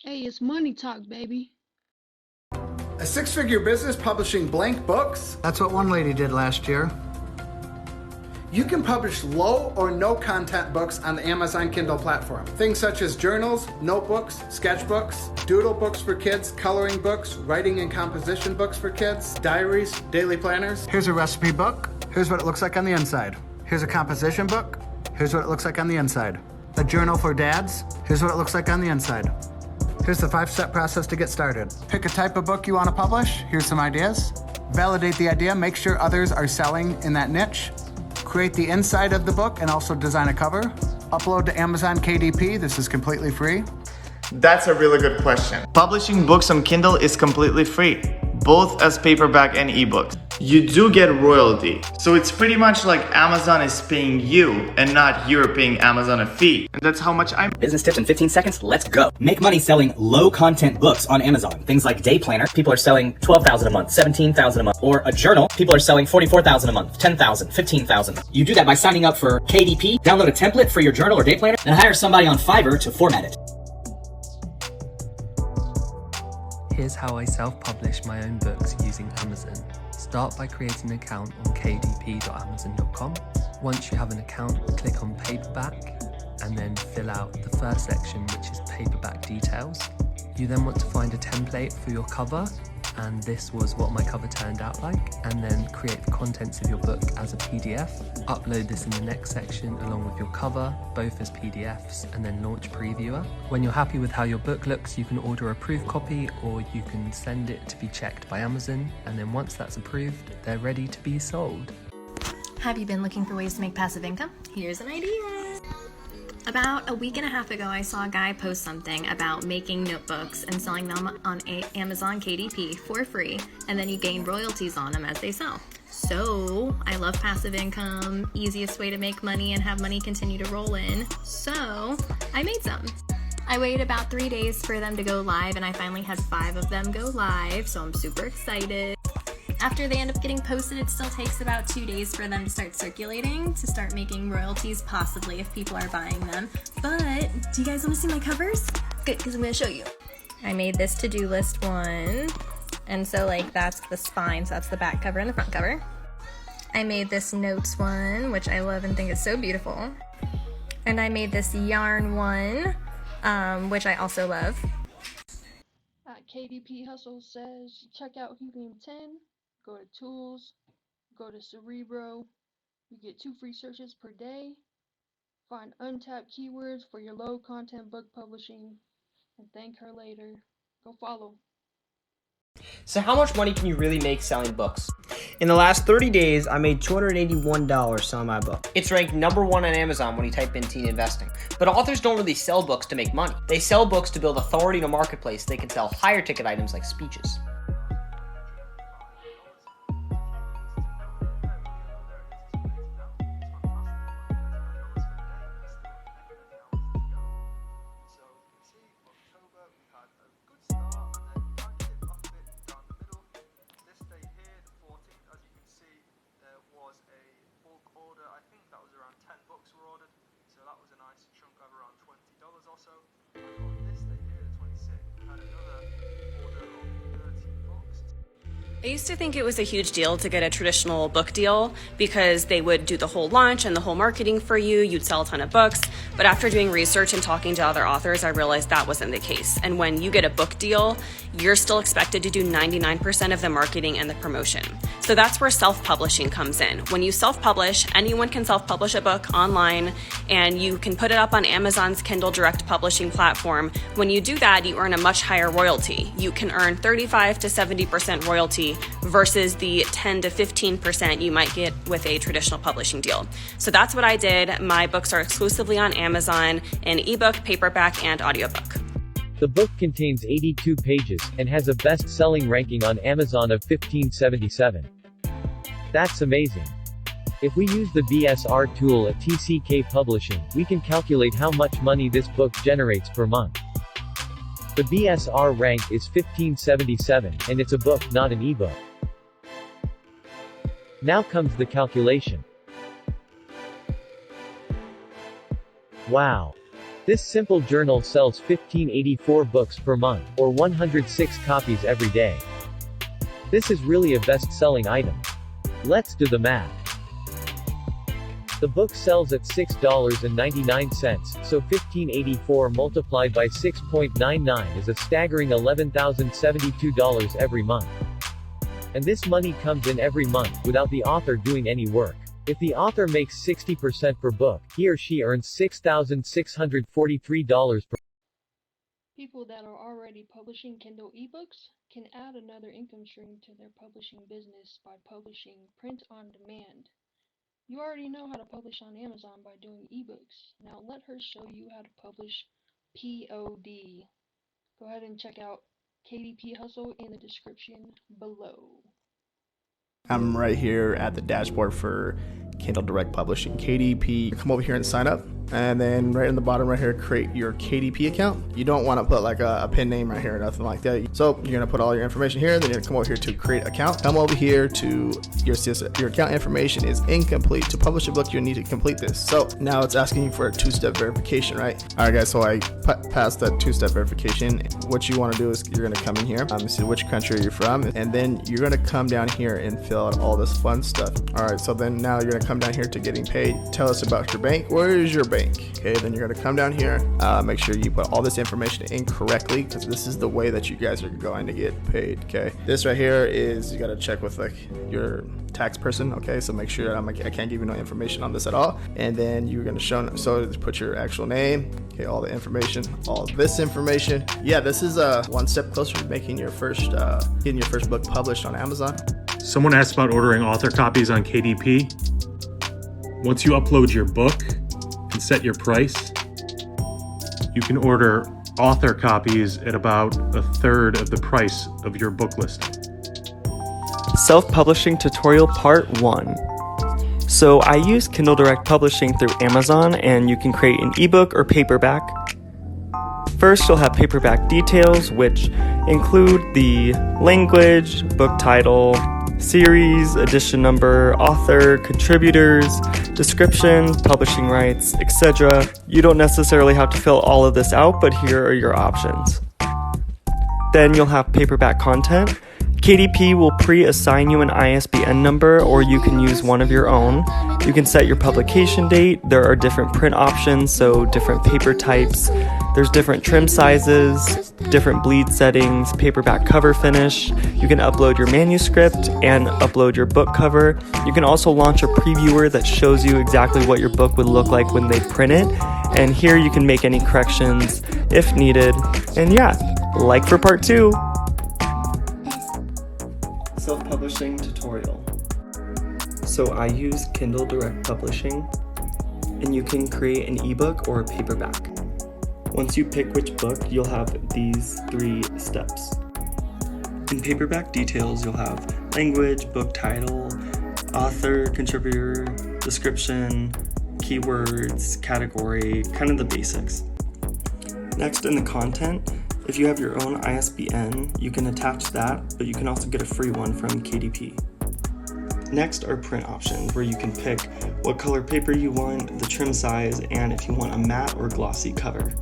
Hey, it's money talk, baby. A six-figure business publishing blank books? That's what one lady did last year. You can publish low or no content books on the Amazon Kindle platform. Things such as journals, notebooks, sketchbooks, doodle books for kids, coloring books, writing and composition books for kids, diaries, daily planners. Here's a recipe book. Here's what it looks like on the inside. Here's a composition book. Here's what it looks like on the inside. A journal for dads. Here's what it looks like on the inside. Here's the 5-step process to get started. Pick a type of book you want to publish. Here's some ideas. Validate the idea. Make sure others are selling in that niche. Create the inside of the book and also design a cover. Upload to Amazon KDP. This is completely free. That's a really good question. Publishing books on Kindle is completely free, both as paperback and ebooks. You do get royalty, so it's pretty much like Amazon is paying you and not you're paying Amazon a fee. And that's how much I'm. Business tips in 15 seconds, let's go. Make money selling low content books on Amazon. Things like day planner, people are selling $12,000 a month, $17,000 a month. Or a journal, people are selling $44,000 a month, $10,000, $15,000. You do that by signing up for KDP, download a template for your journal or day planner, and hire somebody on Fiverr to format it. Here's how I self-publish my own books using Amazon. Start by creating an account on kdp.amazon.com. Once you have an account, click on Paperback and then fill out the first section, which is Paperback Details. You then want to find a template for your cover, and this was what my cover turned out like, and then create the contents of your book as a PDF. Upload this in the next section along with your cover, both as PDFs, and then launch Previewer. When you're happy with how your book looks, you can order a proof copy or you can send it to be checked by Amazon, and then once that's approved, they're ready to be sold. Have you been looking for ways to make passive income? Here's an idea. About a week and a half ago, I saw a guy post something about making notebooks and selling them on Amazon KDP for free, and then you gain royalties on them as they sell. So, I love passive income, easiest way to make money and have money continue to roll in. So, I made some. I waited about 3 days for them to go live, and I finally had 5 of them go live, so I'm super excited. After they end up getting posted, it still takes about 2 days for them to start circulating, to start making royalties, possibly, if people are buying them. But, do you guys want to see my covers? Good, because I'm going to show you. I made this to-do list one, and so, that's the spine, so that's the back cover and the front cover. I made this notes one, which I love and think is so beautiful. And I made this yarn one, which I also love. KDP Hustle says, check out Helium 10. Go to Tools, go to Cerebro, you get 2 free searches per day, find untapped keywords for your low content book publishing, and thank her later. Go follow. So how much money can you really make selling books? In the last 30 days, I made $281 selling my book. It's ranked #1 on Amazon when you type in teen investing. But authors don't really sell books to make money. They sell books to build authority in a marketplace. They can sell higher ticket items like speeches. I used to think it was a huge deal to get a traditional book deal because they would do the whole launch and the whole marketing for you. You'd sell a ton of books. But after doing research and talking to other authors, I realized that wasn't the case. And when you get a book deal, you're still expected to do 99% of the marketing and the promotion. So that's where self-publishing comes in. When you self-publish, anyone can self-publish a book online, and you can put it up on Amazon's Kindle Direct Publishing platform. When you do that, you earn a much higher royalty. You can earn 35 to 70% royalty versus the 10 to 15% you might get with a traditional publishing deal. So that's what I did. My books are exclusively on Amazon in ebook, paperback, and audiobook. The book contains 82 pages and has a best-selling ranking on Amazon of 1577. That's amazing. If we use the BSR tool at TCK Publishing, we can calculate how much money this book generates per month. The BSR rank is 1577, and it's a book, not an ebook. Now comes the calculation. Wow. This simple journal sells 1584 books per month, or 106 copies every day. This is really a best-selling item. Let's do the math. The book sells at $6.99, so 1584 multiplied by 6.99 is a staggering $11,072 every month. And this money comes in every month without the author doing any work. If the author makes 60% per book, he or she earns $6,643 per. People that are already publishing Kindle ebooks can add another income stream to their publishing business by publishing print on demand. You already know how to publish on Amazon by doing ebooks. Now let her show you how to publish POD. Go ahead and check out KDP Hustle in the description below. I'm right here at the dashboard for Kindle Direct Publishing. KDP, come over here and sign up. And then right in the bottom right here, create your KDP account. You don't want to put like a pen name right here or nothing like that. So you're going to put all your information here. Then you're going to come over here to create account. Come over here to your account information is incomplete. To publish a book, you need to complete this. So now it's asking you for a two-step verification, right? All right, guys, so I passed that two-step verification. What you want to do is you're going to come in here, see which country you're from, and then you're going to come down here and fill out all this fun stuff. All right, so then now you're going to come down here to getting paid. Tell us about your bank. Where is your bank? Okay, then you're going to come down here, make sure you put all this information in correctly, because this is the way that you guys are going to get paid. Okay, this right here is you got to check with like your tax person. Okay, so make sure I can't give you no information on this at all. And then you're going to put your actual name, okay, all the information, all this information. Yeah, this is one step closer to making your first getting your first book published on Amazon. Someone asked about ordering author copies on KDP. Once you upload your book and set your price, you can order author copies at about a third of the price of your book listing. Self-publishing tutorial part 1. So I use Kindle Direct Publishing through Amazon, and you can create an ebook or paperback. First, you'll have paperback details, which include the language, book title, series, edition number, author, contributors, description, publishing rights, etc. You don't necessarily have to fill all of this out, but here are your options. Then you'll have paperback content. KDP will pre-assign you an ISBN number, or you can use one of your own. You can set your publication date. There are different print options, so different paper types. There's different trim sizes, different bleed settings, paperback cover finish. You can upload your manuscript and upload your book cover. You can also launch a previewer that shows you exactly what your book would look like when they print it. And here you can make any corrections if needed. And yeah, like for part 2. Self-publishing tutorial. So I use Kindle Direct Publishing, and you can create an ebook or a paperback. Once you pick which book, you'll have these 3 steps. In paperback details, you'll have language, book title, author, contributor, description, keywords, category, kind of the basics. Next, in the content, if you have your own ISBN, you can attach that, but you can also get a free one from KDP. Next are print options, where you can pick what color paper you want, the trim size, and if you want a matte or glossy cover.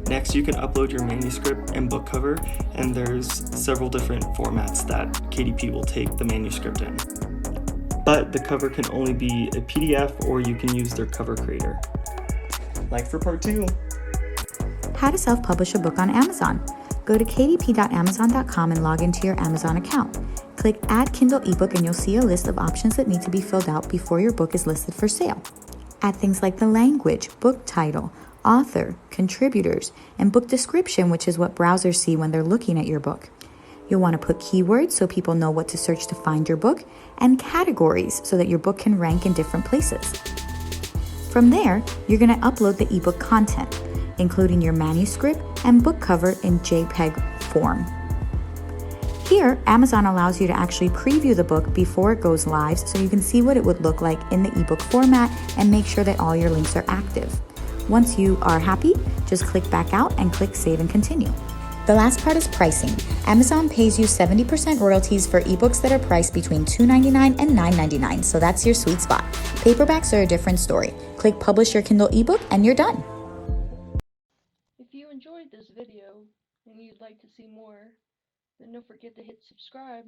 Next, you can upload your manuscript and book cover, and there's several different formats that KDP will take the manuscript in. But the cover can only be a PDF, or you can use their cover creator. Like for part 2. How to self-publish a book on Amazon. Go to kdp.amazon.com and log into your Amazon account. Click Add Kindle Ebook and you'll see a list of options that need to be filled out before your book is listed for sale. Add things like the language, book title, author, contributors, and book description, which is what browsers see when they're looking at your book. You'll want to put keywords so people know what to search to find your book, and categories so that your book can rank in different places. From there, you're going to upload the ebook content, including your manuscript and book cover in JPEG form. Here, Amazon allows you to actually preview the book before it goes live, so you can see what it would look like in the ebook format and make sure that all your links are active. Once you are happy, just click back out and click Save and Continue. The last part is pricing. Amazon pays you 70% royalties for ebooks that are priced between $2.99 and $9.99, so that's your sweet spot. Paperbacks are a different story. Click Publish Your Kindle ebook and you're done. and you'd like to see more, then don't forget to hit subscribe